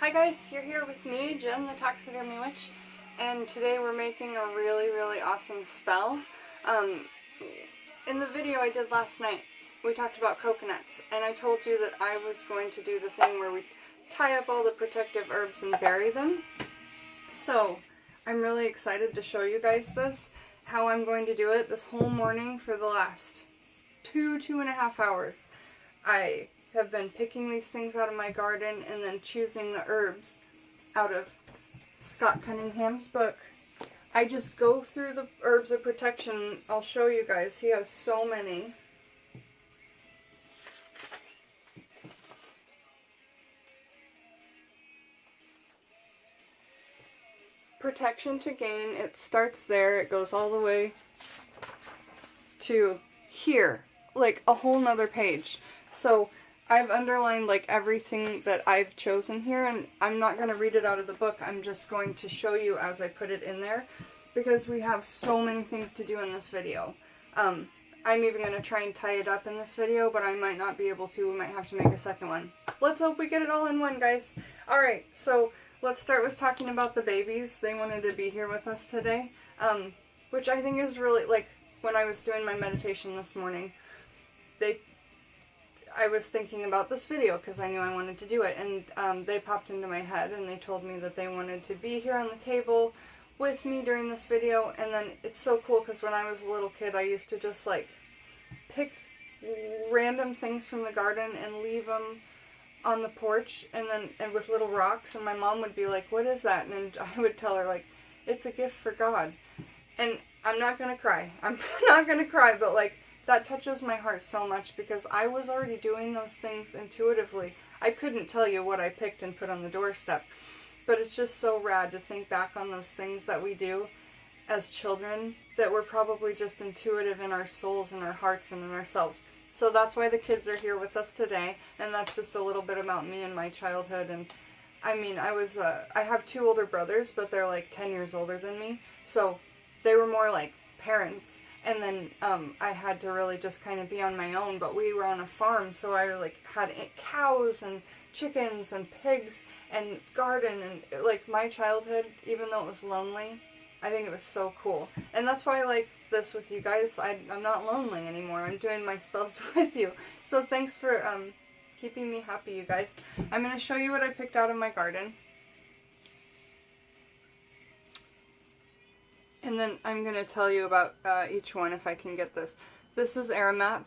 Hi guys, you're here with me, Jen, the Taxidermy Witch, and today we're making a really awesome spell. In the video I did last night, we talked about coconuts, and I told you that I was going to do the thing where we tie up all the protective herbs and bury them. So, I'm really excited to show you guys this, how I'm going to do it. This whole morning for the last 2.5 hours, I have been picking these things out of my garden and then choosing the herbs out of Scott Cunningham's book. I just go through the herbs of protection. I'll show you guys. He has so many. Protection to gain, it starts there, it goes all the way to here, like a whole nother page. So I've underlined like everything that I've chosen here, and I'm not going to read it out of the book. I'm just going to show you as I put it in there, because we have so many things to do in this video. I'm even going to try and tie it up in this video, but I might not be able to. We might have to make a second one. Let's hope we get it all in one, guys. Alright, so let's start with talking about the babies. They wanted to be here with us today, which I think is really, like, when I was doing my meditation this morning, I was thinking about this video because I knew I wanted to do it, and they popped into my head and they told me that they wanted to be here on the table with me during this video. And then it's so cool because when I was a little kid, I used to just like pick random things from the garden and leave them on the porch, and with little rocks, and my mom would be like, "What is that?" And I would tell her, like, "It's a gift for God." And I'm not gonna cry. I'm not gonna cry, but like, that touches my heart so much because I was already doing those things intuitively. I couldn't tell you what I picked and put on the doorstep, but it's just so rad to think back on those things that we do as children that were probably just intuitive in our souls and our hearts and in ourselves. So that's why the kids are here with us today, and that's just a little bit about me and my childhood. And I mean, I have two older brothers, but they're like 10 years older than me, so they were more like parents. And then I had to really just kind of be on my own, but we were on a farm, so I like had cows and chickens and pigs and garden, and like my childhood, even though it was lonely, I think it was so cool. And that's why I like this with you guys. I'm not lonely anymore. I'm doing my spells with you. So thanks for keeping me happy, you guys. I'm going to show you what I picked out of my garden. And then I'm going to tell you about each one if I can get this. This is aromat.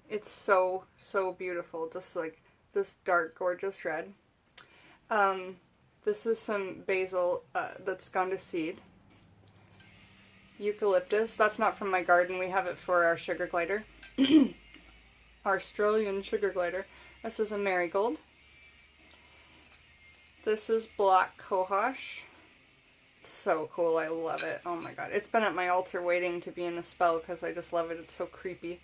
It's so beautiful. Just like this dark, gorgeous red. This is some basil that's gone to seed. Eucalyptus. That's not from my garden. We have it for our sugar glider. Our Australian sugar glider. This is a marigold. This is black cohosh. So cool. I love it. Oh my god. It's been at my altar waiting to be in a spell because I just love it. It's so creepy.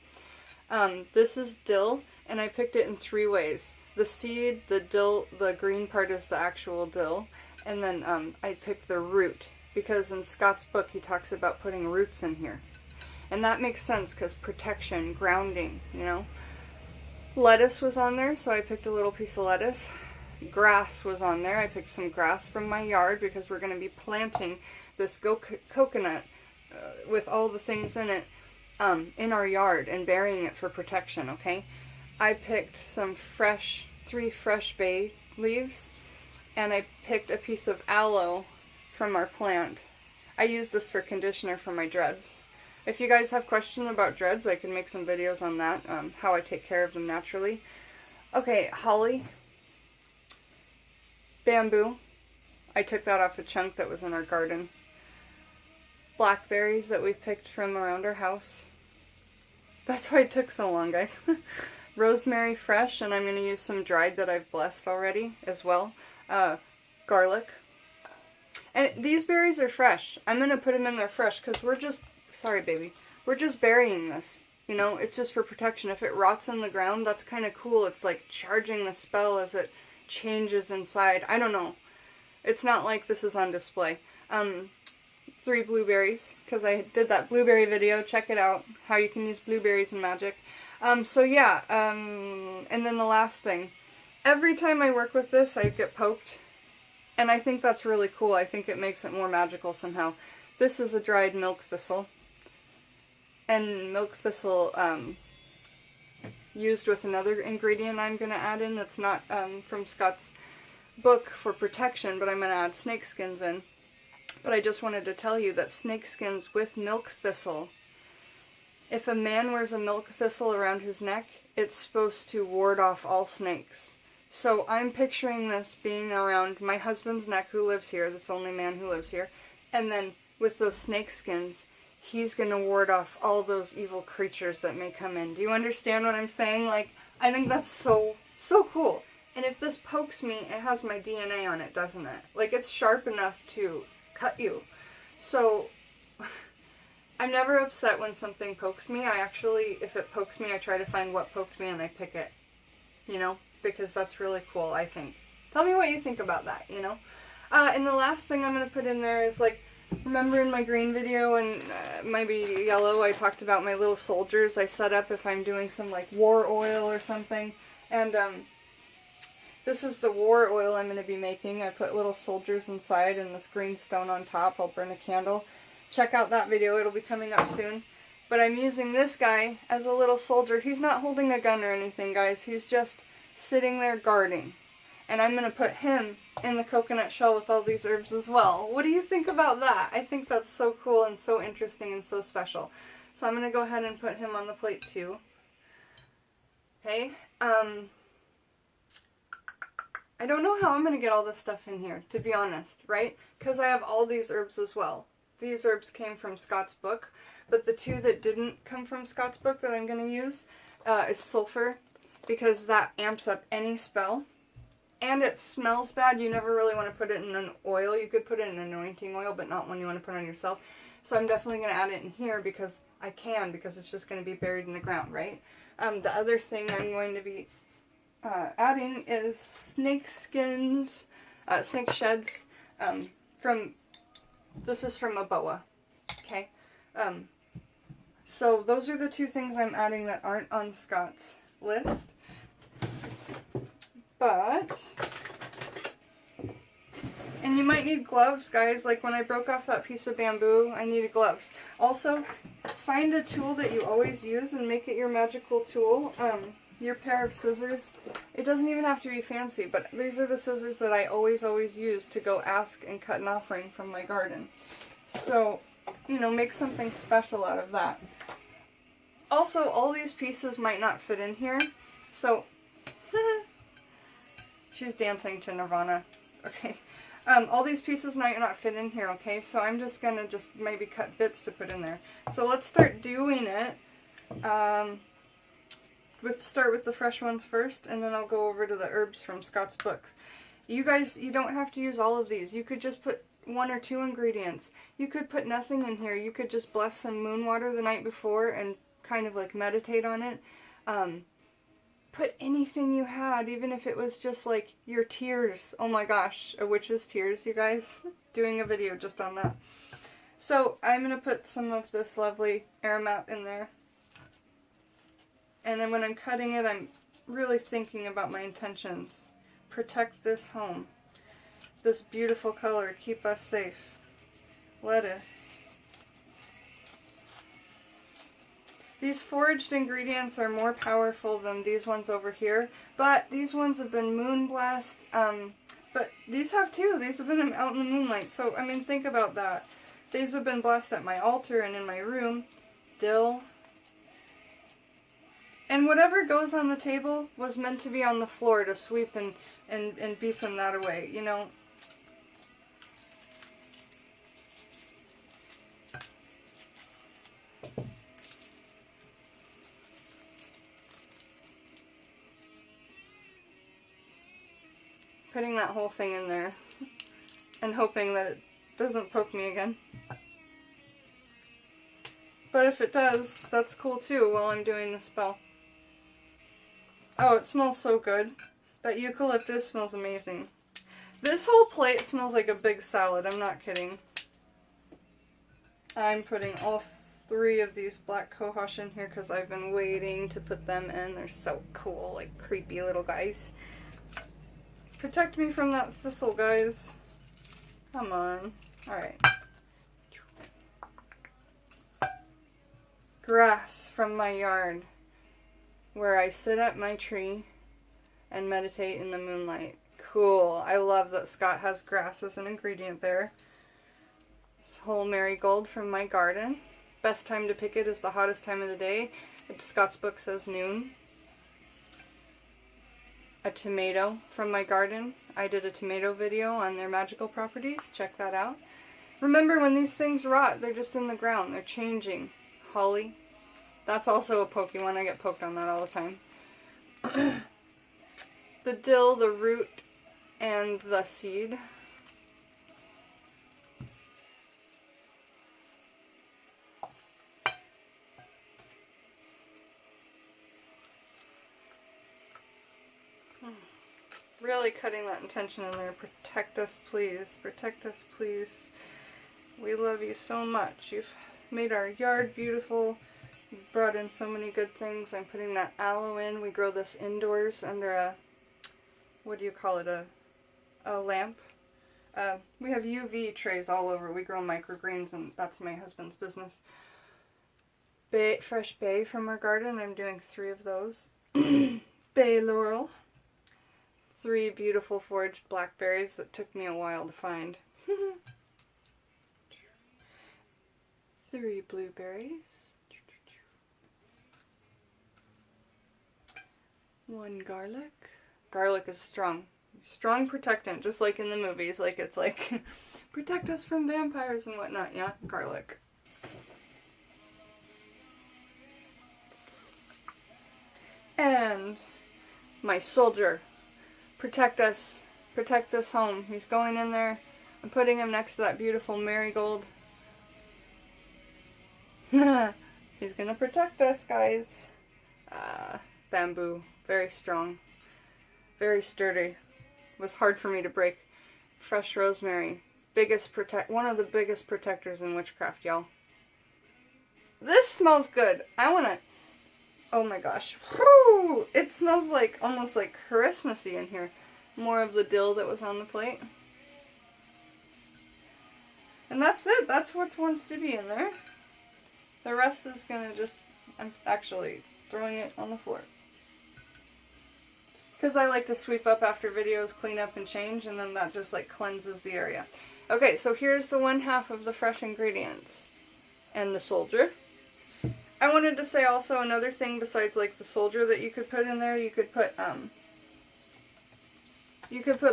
This is dill, and I picked it in 3 ways. The seed, the dill, the green part is the actual dill, and then I picked the root because in Scott's book he talks about putting roots in here. And that makes sense because protection, grounding, you know. Lettuce was on there, so I picked a little piece of lettuce. Grass was on there. I picked some grass from my yard because we're going to be planting this coconut with all the things in it in our yard and burying it for protection, okay? I picked some 3 fresh bay leaves, and I picked a piece of aloe from our plant. I use this for conditioner for my dreads. If you guys have questions about dreads, I can make some videos on that, how I take care of them naturally. Okay, holly. Bamboo. I took that off a chunk that was in our garden. Blackberries that we picked from around our house. That's why it took so long, guys. Rosemary fresh, and I'm going to use some dried that I've blessed already as well. Garlic. And these berries are fresh. I'm going to put them in there fresh because we're just, sorry baby, we're just burying this. You know, it's just for protection. If it rots in the ground, that's kind of cool. It's like charging the spell as it changes inside. I don't know. It's not like this is on display. 3 blueberries, because I did that blueberry video. Check it out, how you can use blueberries in magic. So yeah, and then the last thing. Every time I work with this, I get poked And I think that's really cool. I think it makes it more magical somehow. This is a dried milk thistle. And milk thistle used with another ingredient I'm going to add in that's not from Scott's book for protection, but I'm going to add snake skins in. But I just wanted to tell you that snake skins with milk thistle, if a man wears a milk thistle around his neck, it's supposed to ward off all snakes. So I'm picturing this being around my husband's neck, who lives here, that's the only man who lives here, and then with those snake skins, he's going to ward off all those evil creatures that may come in. Do you understand what I'm saying? Like, I think that's so cool. And if this pokes me, it has my DNA on it, doesn't it? Like, it's sharp enough to cut you. So, I'm never upset when something pokes me. I actually, if it pokes me, I try to find what poked me and I pick it. You know? Because that's really cool, I think. Tell me what you think about that, you know? And the last thing I'm going to put in there is, like, remember in my green video and maybe yellow, I talked about my little soldiers I set up if I'm doing some, like, war oil or something. And, this is the war oil I'm going to be making. I put little soldiers inside and this green stone on top. I'll burn a candle. Check out that video. It'll be coming up soon. But I'm using this guy as a little soldier. He's not holding a gun or anything, guys. He's just sitting there guarding. And I'm going to put him in the coconut shell with all these herbs as well. What do you think about that? I think that's so cool and so interesting and so special. So I'm going to go ahead and put him on the plate too. Okay. I don't know how I'm going to get all this stuff in here, to be honest, right? Because I have all these herbs as well. These herbs came from Scott's book, but the two that didn't come from Scott's book that I'm going to use is sulfur, because that amps up any spell. And it smells bad. You never really want to put it in an oil. You could put it in an anointing oil, but not one you want to put on yourself. So I'm definitely going to add it in here because I can, because it's just going to be buried in the ground, right? The other thing I'm going to be adding is snake skins, snake sheds, this is from a boa, okay? So those are the two things I'm adding that aren't on Scott's list. But, and you might need gloves, guys. Like when I broke off that piece of bamboo, I needed gloves. Also, find a tool that you always use and make it your magical tool. Your pair of scissors. It doesn't even have to be fancy, but these are the scissors that I always use to go ask and cut an offering from my garden. So, you know, make something special out of that. Also, all these pieces might not fit in here, so she's dancing to Nirvana. Okay. All these pieces might not fit in here, okay? So I'm just gonna maybe cut bits to put in there. So let's start doing it. Start with the fresh ones first, and then I'll go over to the herbs from Scott's book. You guys, you don't have to use all of these. You could just put 1 or 2 ingredients. You could put nothing in here. You could just bless some moon water the night before and kind of like meditate on it. Put anything you had, even if it was just like your tears. Oh my gosh, a witch's tears, you guys. Doing a video just on that. So I'm going to put some of this lovely aromat in there. And then when I'm cutting it, I'm really thinking about my intentions. Protect this home. This beautiful color. Keep us safe. Lettuce. These foraged ingredients are more powerful than these ones over here. But these ones have been moon blessed. But these have too. These have been out in the moonlight. So, I mean, think about that. These have been blessed at my altar and in my room. Dill. And whatever goes on the table was meant to be on the floor to sweep and be some that away, you know. Putting that whole thing in there and hoping that it doesn't poke me again. But if it does, that's cool too while I'm doing the spell. Oh, it smells so good. That eucalyptus smells amazing. This whole plate smells like a big salad, I'm not kidding. I'm putting all 3 of these black cohosh in here because I've been waiting to put them in. They're so cool, like creepy little guys. Protect me from that thistle, guys. Come on. Alright. Grass from my yard, where I sit at my tree and meditate in the moonlight. Cool. I love that Scott has grass as an ingredient there. This whole marigold from my garden. Best time to pick it is the hottest time of the day. Scott's book says noon. A tomato from my garden. I did a tomato video on their magical properties. Check that out. Remember, when these things rot, they're just in the ground. They're changing. Holly. That's also a pokey one. I get poked on that all the time. The dill, the root, and the seed. Really cutting that intention in there. Protect us, please. Protect us, please. We love you so much. You've made our yard beautiful. You've brought in so many good things. I'm putting that aloe in. We grow this indoors under a, what do you call it, a lamp. We have UV trays all over. We grow microgreens, and that's my husband's business. Fresh bay from our garden. I'm doing 3 of those. Bay laurel. 3 beautiful foraged blackberries that took me a while to find. 3 blueberries. 1 garlic. Garlic is strong. Strong protectant, just like in the movies. Like, it's like, protect us from vampires and whatnot. Yeah, garlic. And my soldier. Protect us. Protect this home. He's going in there. I'm putting him next to that beautiful marigold. He's gonna protect us, guys. Bamboo. Very strong. Very sturdy. It was hard for me to break. Fresh rosemary. One of the biggest protectors in witchcraft, y'all. This smells good. I wanna... Oh my gosh. Whew! It smells like, almost like Christmassy in here. More of the dill that was on the plate. And that's it. That's what wants to be in there. The rest is gonna just... I'm actually throwing it on the floor. Because I like to sweep up after videos, clean up and change, and then that just like cleanses the area. Okay, so here's the 1/2 of the fresh ingredients. And the soldier. I wanted to say also another thing besides like the soldier that you could put in there. You could put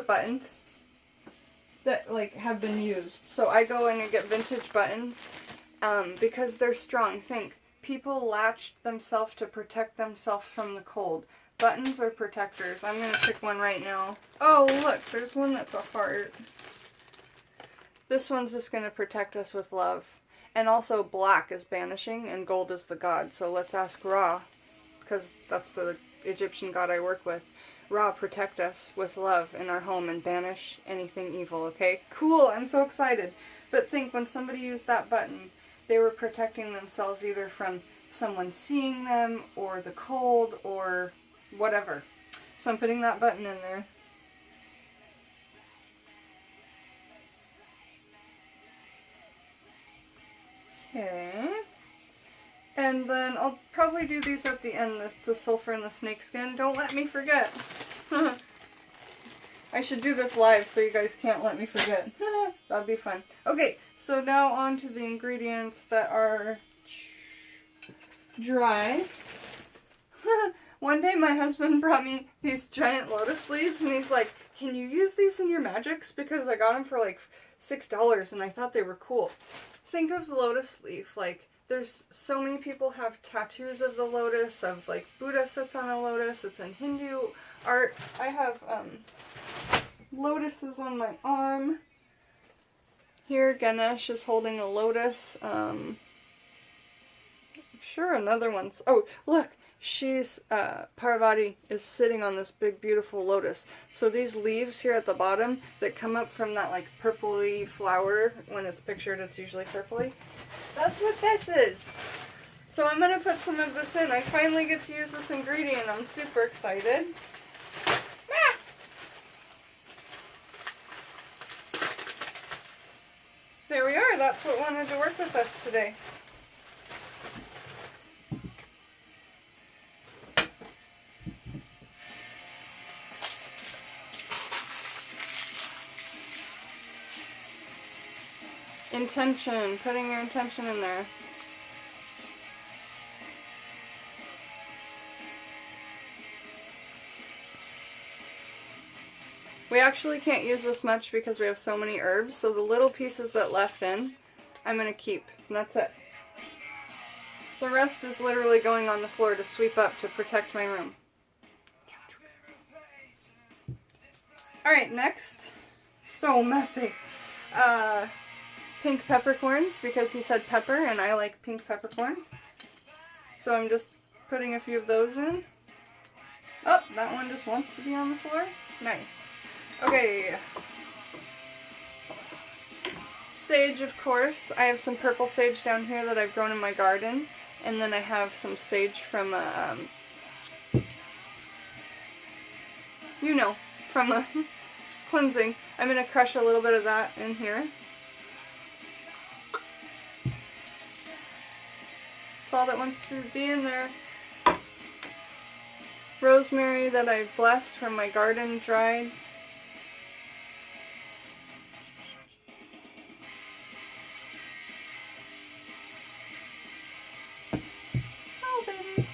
buttons that like have been used. So I go in and get vintage buttons because they're strong. Think, people latched themselves to protect themselves from the cold. Buttons are protectors. I'm going to pick one right now. Oh, look, there's one that's a heart. This one's just going to protect us with love. And also black is banishing and gold is the god. So let's ask Ra, because that's the Egyptian god I work with. Ra, protect us with love in our home and banish anything evil, okay? Cool, I'm so excited. But think, when somebody used that button, they were protecting themselves either from someone seeing them or the cold or whatever. So I'm putting that button in there. Okay. And then I'll probably do these at the end, the sulfur and the snakeskin. Don't let me forget. I should do this live so you guys can't let me forget. That'd be fun. Okay, so now on to the ingredients that are dry. One day my husband brought me these giant lotus leaves and he's like, can you use these in your magics? Because I got them for like $6 and I thought they were cool. Think of the lotus leaf, like there's so many people have tattoos of the lotus, of like Buddha sits on a lotus. It's in Hindu art. I have lotuses on my arm. Here Ganesh is holding a lotus. I'm sure another one's... Oh, look! She's, Parvati is sitting on this big beautiful lotus. So these leaves here at the bottom that come up from that like purpley flower, when it's pictured it's usually purpley. That's what this is! So I'm gonna put some of this in. I finally get to use this ingredient. I'm super excited. Ah! sure that's what wanted to work with us today. Intention, putting your intention in there. We actually can't use this much because we have so many herbs, so the little pieces that left in, I'm going to keep, and that's it. The rest is literally going on the floor to sweep up to protect my room. Alright, next. So messy. Pink peppercorns, because he said pepper, and I like pink peppercorns. So I'm just putting a few of those in. Oh, that one just wants to be on the floor. Nice. Okay. Sage, of course. I have some purple sage down here that I've grown in my garden. And then I have some sage from from a cleansing. I'm going to crush a little bit of that in here. It's all that wants to be in there. Rosemary that I blessed from my garden, dried. Oh, baby.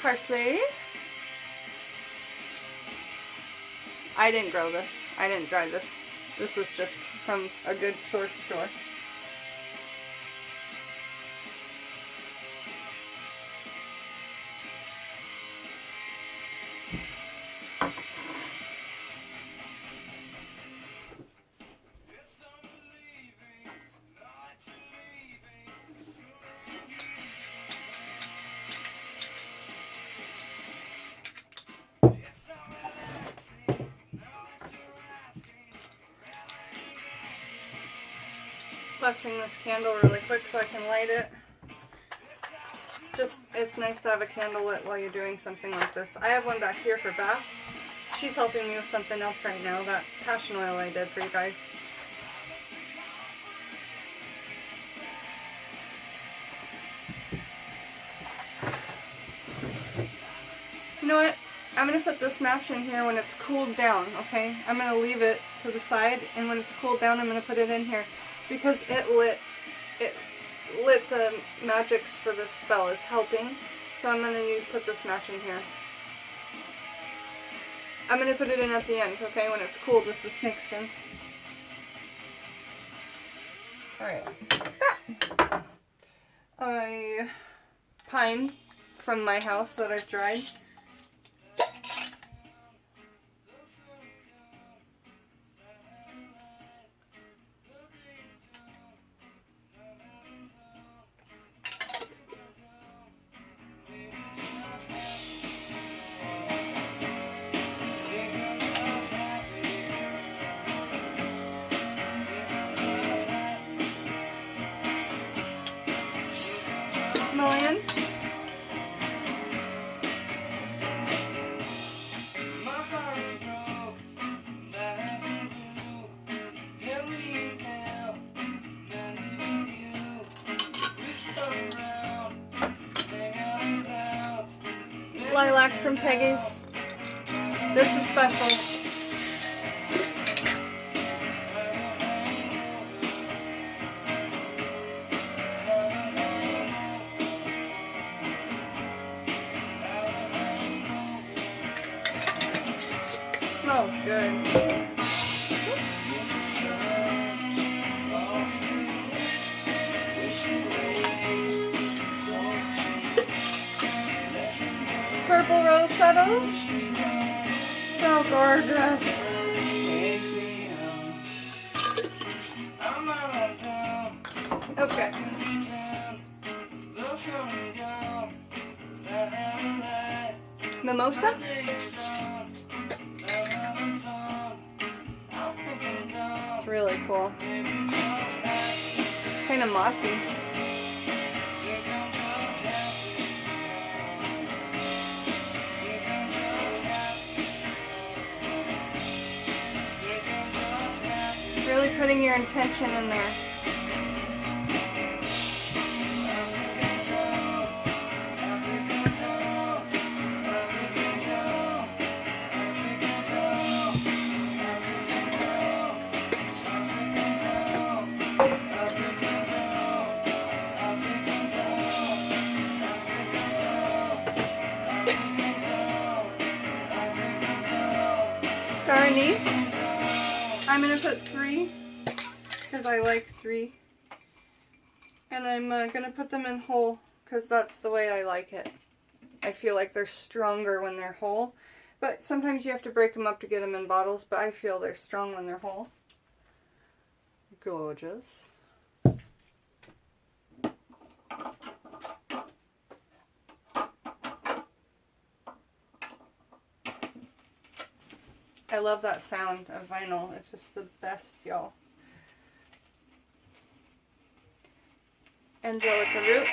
Parsley. I didn't grow this. I didn't dry this. This is just from a good source store. Blessing this candle really quick so I can light it. Just, it's nice to have a candle lit while you're doing something like this. I have one back here for Bast. She's helping me with something else right now, that passion oil I did for you guys. You know what? I'm going to put this match in here when it's cooled down, okay? I'm going to leave it to the side, and when it's cooled down, I'm going to put it in here. Because it lit the magics for this spell. It's helping. So I'm going to put this match in here. I'm going to put it in at the end, okay, when it's cooled with the snake skins. Alright. Pine from my house that I've dried. Million. Lilac from Peggy's. This is special. Smells good. Purple rose petals. So gorgeous. Okay. Mimosa. It's really cool. Kind of mossy. putting your intention in there. Star anise. I'm going to put 3 because I like 3. And I'm going to put them in whole because that's the way I like it. I feel like they're stronger when they're whole. But sometimes you have to break them up to get them in bottles, but I feel they're strong when they're whole. Gorgeous. I love that sound of vinyl. It's just the best, y'all. Angelica root.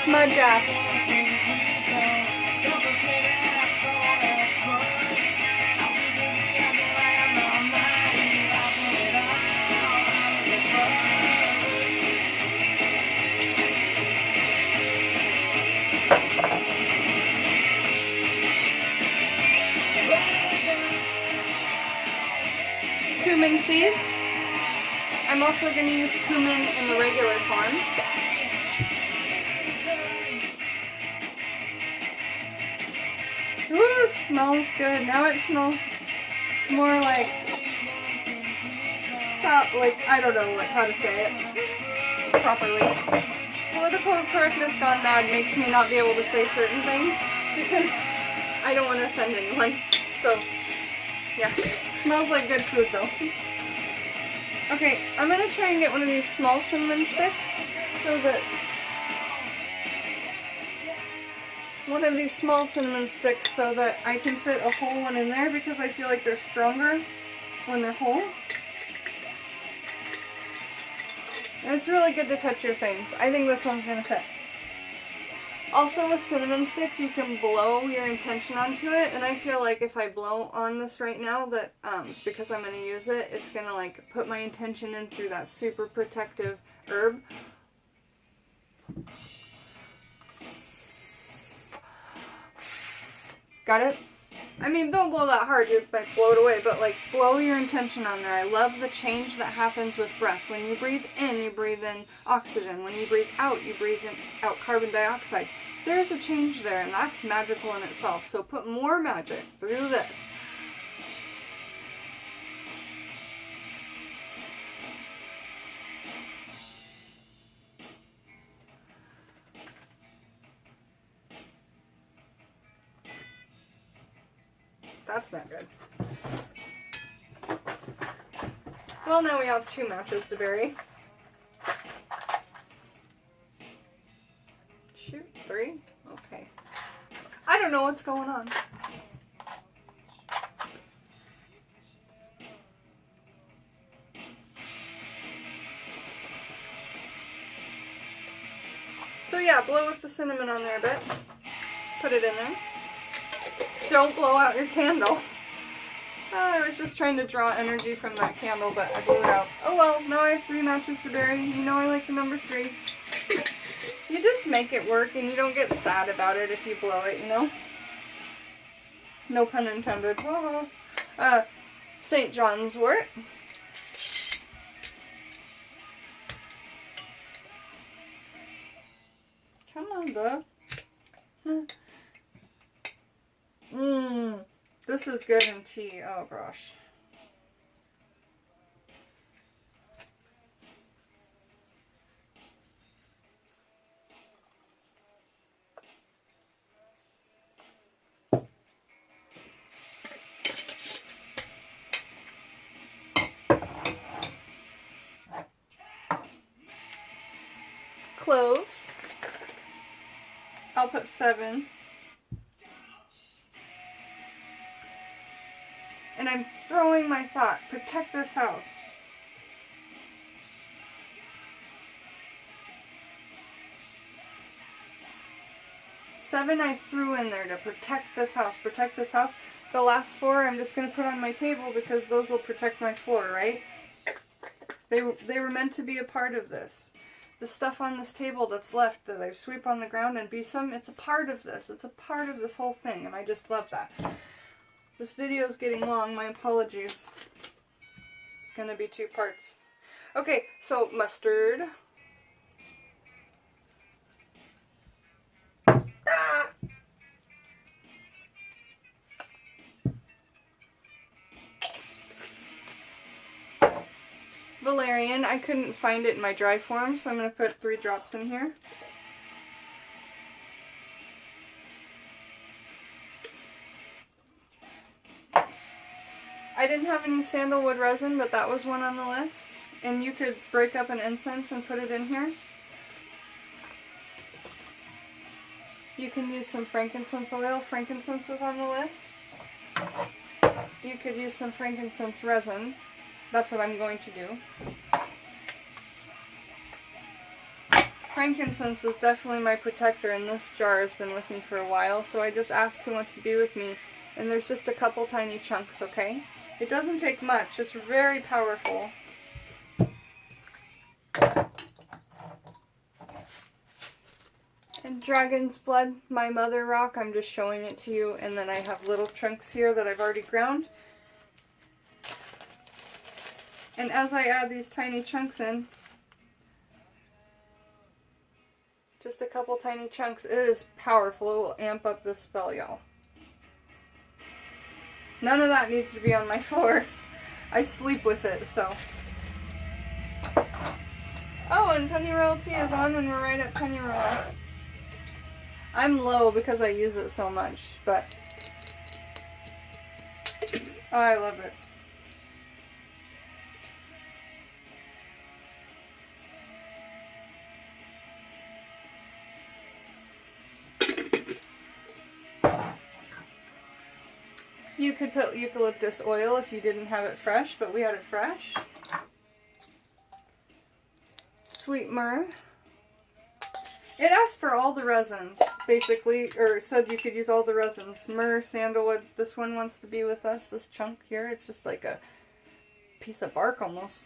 Smudge ash. Cumin seeds. I'm also going to use cumin in the regular form. Ooh, smells good. Now it smells more like I don't know how to say it properly. Political correctness gone mad makes me not be able to say certain things because I don't want to offend anyone. So, yeah. It smells like good food though. Okay, I'm going to try and get one of these small cinnamon sticks so that I can fit a whole one in there because I feel like they're stronger when they're whole. And it's really good to touch your things. I think this one's going to fit. Also with cinnamon sticks, you can blow your intention onto it, and I feel like if I blow on this right now, that because I'm going to use it, it's going to like put my intention in through that super protective herb. Got it? I mean, don't blow that hard, you might blow it away, but like blow your intention on there. I love the change that happens with breath. When you breathe in oxygen. When you breathe out out carbon dioxide. There's a change there, and that's magical in itself. So put more magic through this. That's not good. Well, now we have 2 matches to bury. Shoot, 3? Okay. I don't know what's going on. So yeah, blow with the cinnamon on there a bit. Put it in there. Don't blow out your candle. I was just trying to draw energy from that candle, but I blew it out. Oh well, now I have 3 matches to bury. You know I like the number 3. You just make it work, and you don't get sad about it if you blow it, you know? No pun intended. St. John's wort. Come on, bub. This is good in tea. Oh gosh. cloves. I'll put 7. And I'm throwing my thought, protect this house. 7 I threw in there to protect this house, protect this house. The last 4 I'm just going to put on my table because those will protect my floor, right? They were meant to be a part of this. The stuff on this table that's left that I sweep on the ground and it's a part of this. It's a part of this whole thing, and I just love that. This video is getting long. My apologies. It's going to be 2 parts. Okay, so mustard. Ah! Valerian. I couldn't find it in my dry form, so I'm going to put 3 drops in here. I didn't have any sandalwood resin, but that was one on the list. And you could break up an incense and put it in here. You can use some frankincense oil. Frankincense was on the list. You could use some frankincense resin. That's what I'm going to do. Frankincense is definitely my protector, and this jar has been with me for a while, so I just ask who wants to be with me, and there's just a couple tiny chunks, okay? It doesn't take much. It's very powerful. And dragon's blood, my mother rock, I'm just showing it to you, and then I have little chunks here that I've already ground. And as I add these tiny chunks in, just a couple tiny chunks, it is powerful. It will amp up this spell, y'all. None of that needs to be on my floor. I sleep with it, so. Oh, and Penny Royalty is on when we're right at Penny Royal. I'm low because I use it so much, but oh, I love it. You could put eucalyptus oil if you didn't have it fresh, but we had it fresh. Sweet myrrh. It asked for all the resins, basically, or it said you could use all the resins. Myrrh, sandalwood, this one wants to be with us, this chunk here. It's just like a piece of bark almost.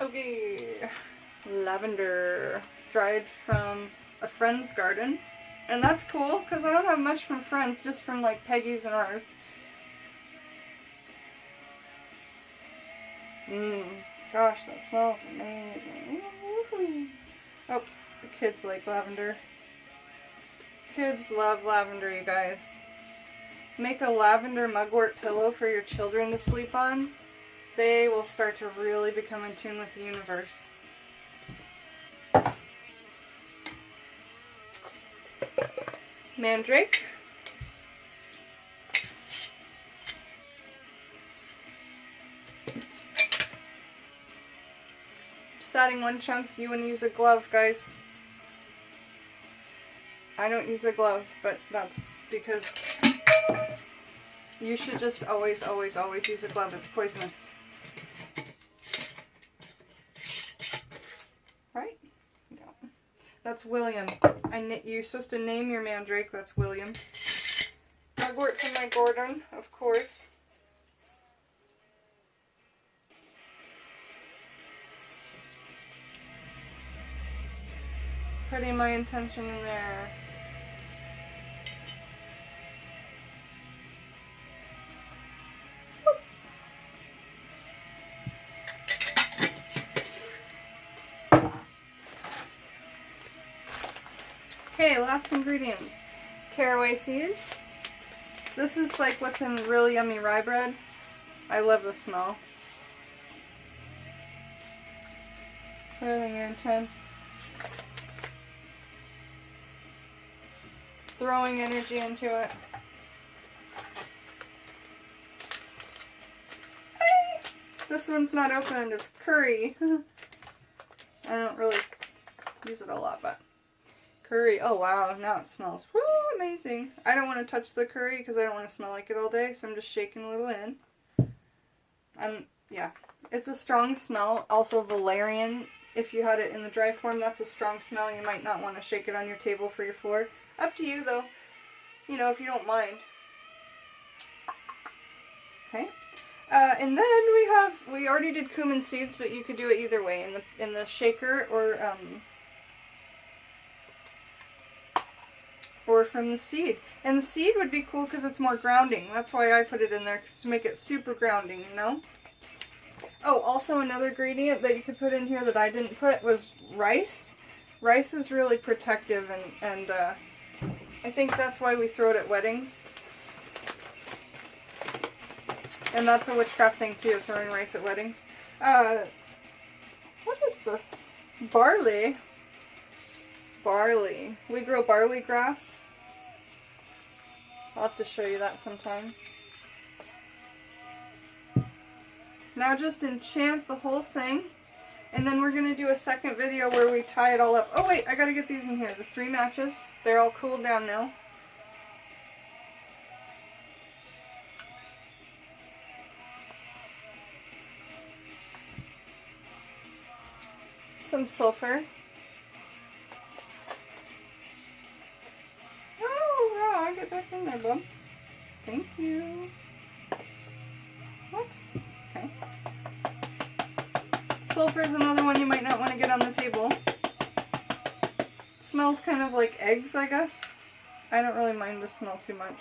Okay, lavender, dried from a friend's garden. And that's cool, because I don't have much from friends, just from like Peggy's and ours. Gosh, that smells amazing. Oh, the kids like lavender. Kids love lavender, you guys. Make a lavender mugwort pillow for your children to sleep on. They will start to really become in tune with the universe. Mandrake. Just adding 1 chunk. You want to use a glove, guys. I don't use a glove, but that's because you should just always, always, always use a glove. It's poisonous. Right? Yeah. That's William. You're supposed to name your mandrake. That's William. Mugwort from my Gordon, of course. Putting my intention in there. Okay, last ingredients. Caraway seeds. This is like what's in really yummy rye bread. I love the smell. Put it in your tin. Throwing energy into it. This one's not opened. It's curry. I don't really use it a lot, but curry. Oh, wow. Now it smells woo, amazing. I don't want to touch the curry because I don't want to smell like it all day, so I'm just shaking a little in. And, yeah. It's a strong smell. Also, valerian. If you had it in the dry form, that's a strong smell. You might not want to shake it on your table for your floor. Up to you, though. You know, if you don't mind. Okay. And then we already did cumin seeds, but you could do it either way, in the shaker or from the seed. And the seed would be cool because it's more grounding. That's why I put it in there, to make it super grounding, you know? Oh, also another ingredient that you could put in here that I didn't put was rice. Rice is really protective, and I think that's why we throw it at weddings. And that's a witchcraft thing too, throwing rice at weddings. What is this? Barley. Barley. We grow barley grass. I'll have to show you that sometime. Now just enchant the whole thing. And then we're going to do a second video where we tie it all up. Oh wait, I got to get these in here. The 3 matches. They're all cooled down now. Some sulfur. Oh, yeah, get back in there, bub. Thank you. What? Okay. Sulfur is another one you might not want to get on the table. Smells kind of like eggs, I guess. I don't really mind the smell too much.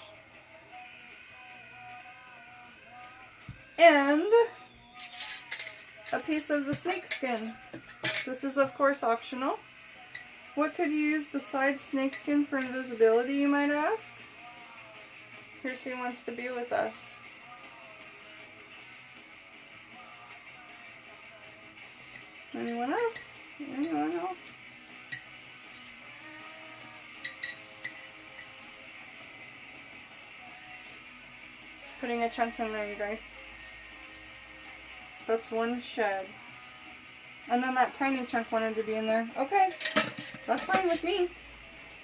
And a piece of the snake skin. This is, of course, optional. What could you use besides snakeskin for invisibility, you might ask? Here's who wants to be with us. Anyone else? Anyone else? Just putting a chunk in there, you guys. That's one shed. And then that tiny chunk wanted to be in there. Okay, that's fine with me.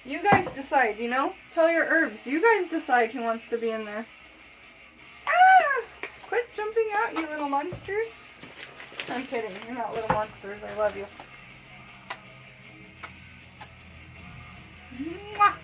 You guys decide, you know? Tell your herbs. You guys decide who wants to be in there. Ah! Quit jumping out, you little monsters. I'm kidding. You're not little monsters. I love you. Mwah!